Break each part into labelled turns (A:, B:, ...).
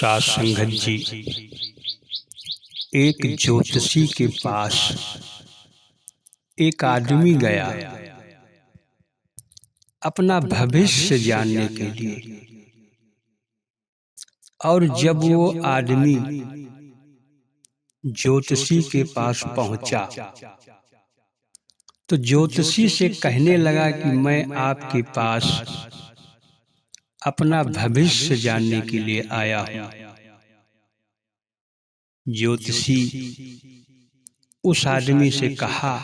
A: साथ संगत जी, एक ज्योतिषी के पास एक आदमी गया अपना भविष्य जानने के लिए। और जब वो आदमी ज्योतिषी के पास पहुंचा तो ज्योतिषी से कहने लगा कि मैं आपके पास अपना भविष्य जानने के लिए आया हूं। ज्योतिषी उस आदमी से कहा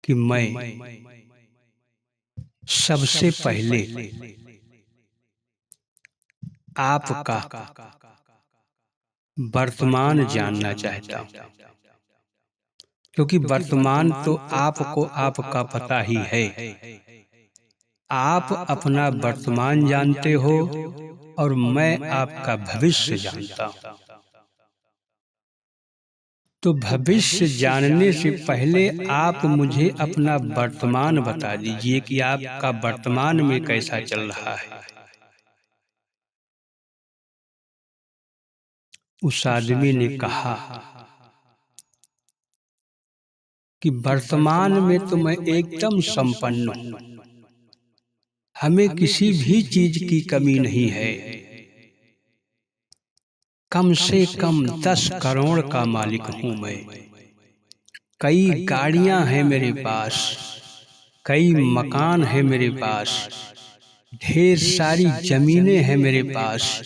A: कि मैं सबसे पहले आपका वर्तमान जानना चाहता हूं, क्योंकि वर्तमान तो आपको आपका पता ही है। आप अपना वर्तमान जानते हो और मैं आपका भविष्य जानता हूं। तो भविष्य जानने से पहले आप मुझे अपना वर्तमान बता दीजिए कि आपका वर्तमान में कैसा चल रहा है। उस आदमी ने कहा कि वर्तमान में तो मैं एकदम संपन्न हूं, हमें किसी भी चीज की कमी नहीं है। कम से कम 10 करोड़ का मालिक हूं मैं। कई गाड़ियां हैं मेरे पास, कई मकान हैं मेरे पास, ढेर सारी जमीनें हैं मेरे पास,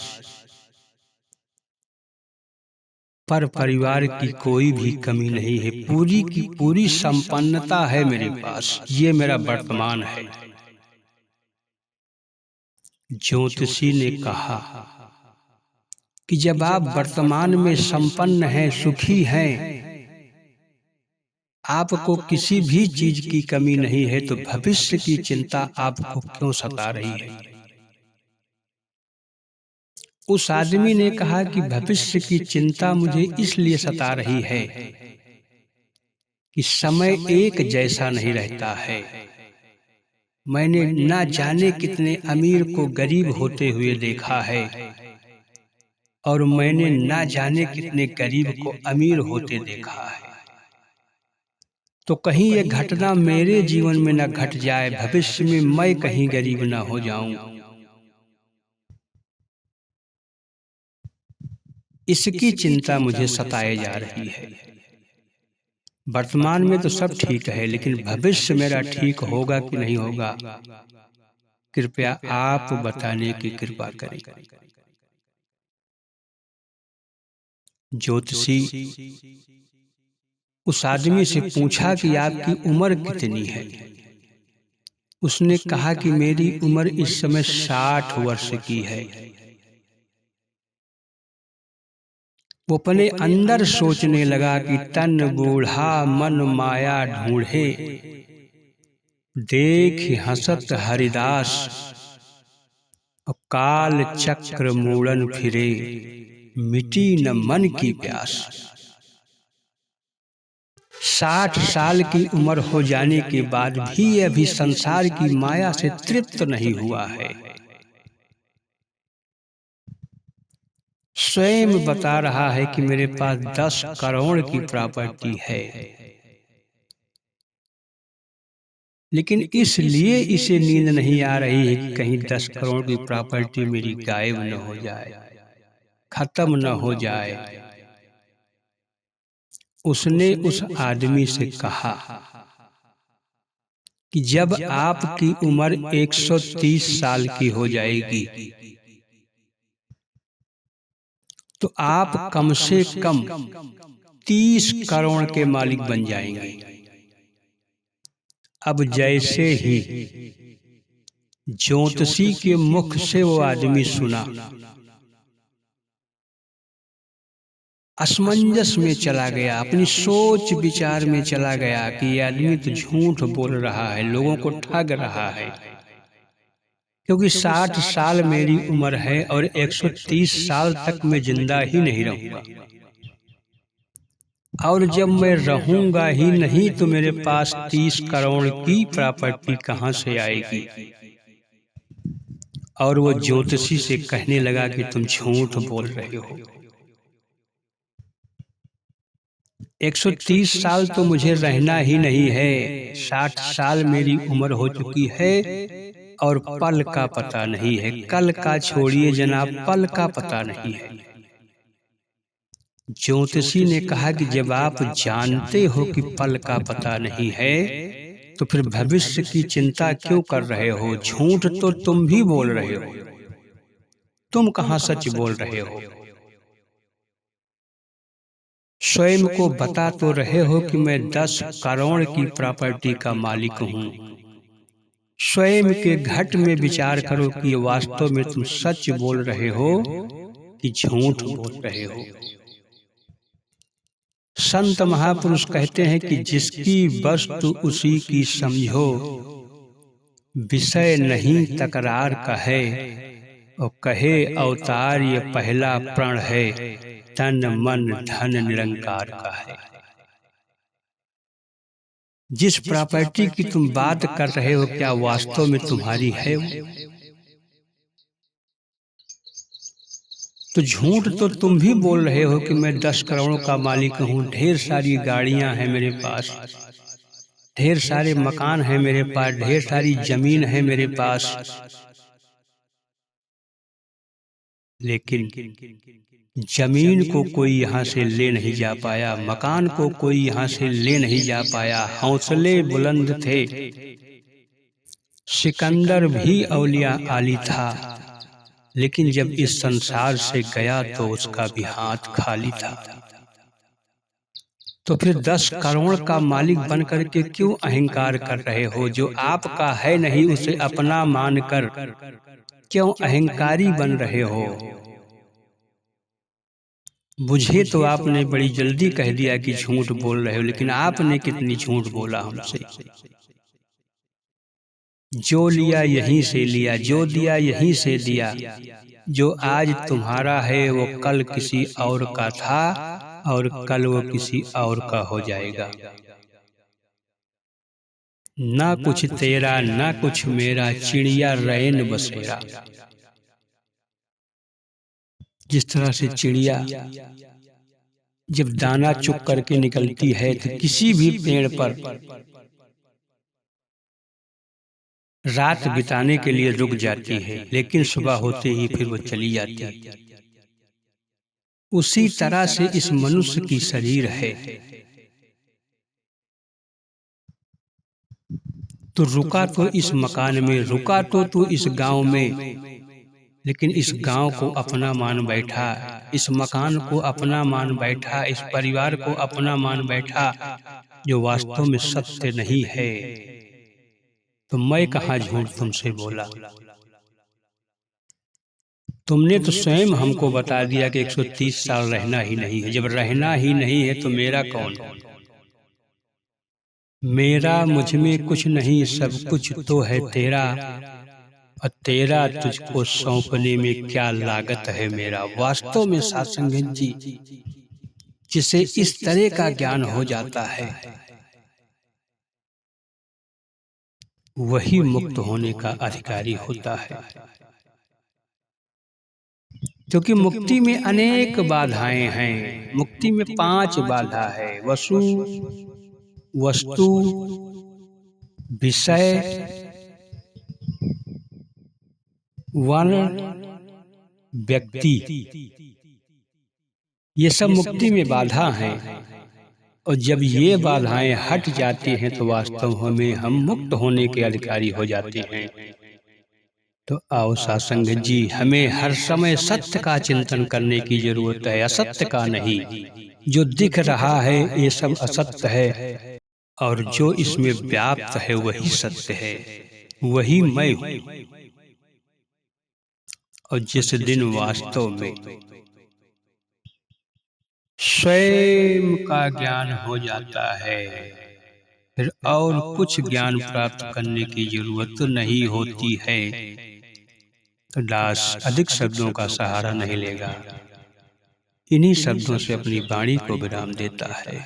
A: पर परिवार की कोई भी कमी नहीं है। पूरी की पूरी संपन्नता है मेरे पास। ये मेरा वर्तमान है। ज्योतिषी ने कहा कि जब आप वर्तमान में संपन्न हैं, सुखी हैं, आपको किसी भी चीज की कमी नहीं है, तो भविष्य की चिंता आपको क्यों सता रही है? उस आदमी ने कहा कि भविष्य की चिंता मुझे इसलिए सता रही है कि समय एक जैसा नहीं रहता है। मैंने ना जाने कितने अमीर को गरीब होते हुए देखा है और मैंने ना जाने कितने गरीब को अमीर होते देखा है। तो कहीं ये घटना मेरे जीवन में न घट जाए, भविष्य में मैं कहीं गरीब न हो जाऊं, इसकी चिंता मुझे सताए जा रही है। वर्तमान में तो सब ठीक है, लेकिन भविष्य मेरा ठीक होगा कि नहीं होगा, कृपया आप बताने की कृपा करें। ज्योतिषी उस आदमी से पूछा कि आपकी उम्र कितनी है? उसने कहा कि मेरी उम्र इस समय 60 वर्ष की है। वो अपने अंदर सोचने लगा कि तन बूढ़ा मन माया ढूंढे, देख हंसत हरिदास, काल चक्र मूड़न फिरे, मिटी न मन की प्यास। 60 साल की उम्र हो जाने के बाद भी अभी संसार की माया से तृप्त नहीं हुआ है। स्वयं बता रहा है कि मेरे पास 10 करोड़ की प्रॉपर्टी है, लेकिन इसलिए इसे नींद नहीं आ रही है कि कहीं 10 करोड़ की प्रॉपर्टी मेरी गायब न हो जाए, खत्म न हो जाए। उसने उस आदमी से कहा कि जब आपकी उम्र 130 साल की हो जाएगी तो आप कम से कम 30 करोड़ के मालिक बन जाएंगे। अब जैसे ही ज्योतिषी के मुख से वो आदमी सुना, असमंजस में चला गया, अपनी सोच विचार में चला गया कि ये आदमी तो झूठ बोल रहा है, लोगों को ठग रहा है, क्योंकि 60 साल मेरी उम्र है और 130 साल तक मैं जिंदा ही नहीं रहूंगा, और जब मैं रहूंगा ही नहीं तो मेरे पास 30 करोड़ की प्रॉपर्टी कहां से आएगी। और वो ज्योतिषी से कहने लगा कि तुम झूठ बोल रहे हो। 130 साल तो मुझे रहना ही नहीं है, 60 साल मेरी उम्र हो चुकी है और पल का पता नहीं है। कल का छोड़िए जनाब, पल का पता नहीं है। ज्योतिषी ने कहा कि जब आप जानते हो कि पल का पता नहीं है तो फिर भविष्य की चिंता क्यों कर रहे हो? झूठ तो तुम भी बोल रहे हो, तुम कहां सच बोल रहे हो? स्वयं को बता तो रहे हो कि मैं 10 करोड़ की प्रॉपर्टी का मालिक हूं। स्वयं के घट में विचार करो कि वास्तव में तुम सच बोल रहे हो कि झूठ बोल रहे हो। संत महापुरुष कहते हैं कि जिसकी वस्तु उसी की समझो, विषय नहीं तकरार का है, और कहे अवतार ये पहला प्रण है, तन मन धन निरंकार का है। जिस प्रॉपर्टी की तुम बात कर रहे हो क्या वास्तव में तुम्हारी है? तो झूठ तो तुम भी बोल रहे हो कि मैं 10 करोड़ का मालिक हूँ, ढेर सारी गाड़ियां हैं मेरे पास, ढेर सारे मकान हैं मेरे पास, ढेर सारी जमीन है मेरे पास, लेकिन जमीन को कोई यहाँ से ले नहीं जा पाया, मकान को कोई यहाँ से ले नहीं जा पाया। हौसले बुलंद थे, सिकंदर भी औलिया आली था, लेकिन जब इस संसार से गया तो उसका भी हाथ खाली था। तो फिर 10 करोड़ का मालिक बन करके क्यों अहंकार कर रहे हो? जो आपका है नहीं उसे अपना मानकर क्यों अहंकारी बन रहे हो? मुझे तो आपने बड़ी जल्दी कह दिया कि झूठ बोल रहे हो, लेकिन आपने कितनी झूठ बोला हमसे। जो लिया यहीं से लिया, जो दिया यहीं से दिया। जो आज तुम्हारा है वो कल किसी और का था और कल वो किसी और का हो जाएगा। ना कुछ तेरा ना कुछ मेरा, चिड़िया रैन बसेरा। जिस तरह से चिड़िया जब दाना चुग करके निकलती है तो किसी भी पेड़ पर रात बिताने के लिए रुक जाती है, लेकिन सुबह होते ही फिर वो चली जाती है। उसी तरह से इस मनुष्य की शरीर है। तो रुका तो इस मकान में, रुका तो तू इस गांव में, लेकिन इस गांव को अपना मान बैठा, इस मकान को अपना मान बैठा, इस परिवार को अपना मान बैठा, जो वास्तव में सत्य नहीं है। तो मैं कहाँ झूठ तुमसे बोला? तुमने तो स्वयं हमको बता दिया कि 130 साल रहना ही नहीं है। जब रहना ही नहीं है तो मेरा कौन? मेरा मुझ में कुछ नहीं, सब कुछ तो है तेरा, और तेरा तुझको सौंपने में क्या लागत है मेरा। वास्तव में सासंगत जी, जिसे इस तरह का ज्ञान हो जाता है वही मुक्त होने का अधिकारी होता है। क्योंकि मुक्ति में अनेक बाधाएं हैं। मुक्ति में 5 बाधा है: वसु, वस्तु, विषय, वर्ण, व्यक्ति। ये सब मुक्ति में बाधा हैं, और जब ये बाधाएं हट जाती हैं तो वास्तव में हम मुक्त होने के अधिकारी हो जाते हैं। तो आओ सासंग जी, हमें हर समय सत्य का चिंतन करने की जरूरत है, असत्य का नहीं। जो दिख रहा है ये सब असत्य है, और जो इसमें व्याप्त है वही सत्य है, वही मैं हूं। और जिस दिन वास्तव में स्वयं का ज्ञान हो जाता है, फिर और कुछ ज्ञान प्राप्त करने की जरूरत नहीं होती है। तो दास अधिक शब्दों का सहारा नहीं लेगा, इन्हीं शब्दों से अपनी वाणी को विराम देता है।